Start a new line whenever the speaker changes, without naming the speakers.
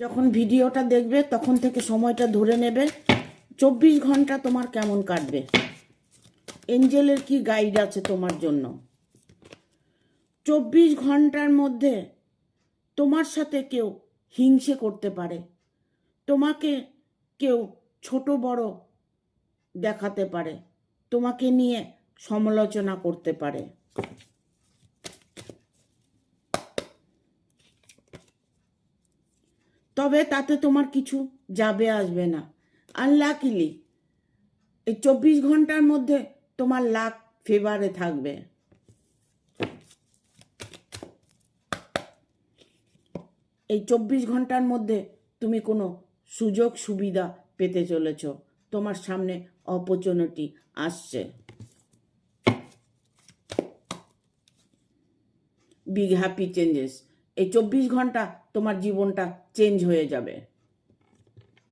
যখন ভিডিওটা দেখবে তখন থেকে সময়টা ধরে নেবে 24 ঘন্টা তোমার কেমন কাটবে, এঞ্জেলের কি গাইড আছে তোমার জন্য। 24 ঘন্টার মধ্যে তোমার সাথে কেউ হিংসে করতে পারে, তোমাকে কেউ ছোট বড় দেখাতে পারে, তোমাকে নিয়ে সমালোচনা করতে পারে। তবে তাতে তোমার কিছু যাবে আসবে না। আনলাকিলি এই 24 ঘন্টার মধ্যে তোমার লাক ফেভারে থাকবে। এই 24 ঘন্টার মধ্যে তুমি কোনো সুযোগ সুবিধা পেতে চলেছ, তোমার সামনে অপরচুনিটি আসছে। Big happy changes. এই 24 ঘন্টা তোমার জীবনটা চেঞ্জ হয়ে যাবে।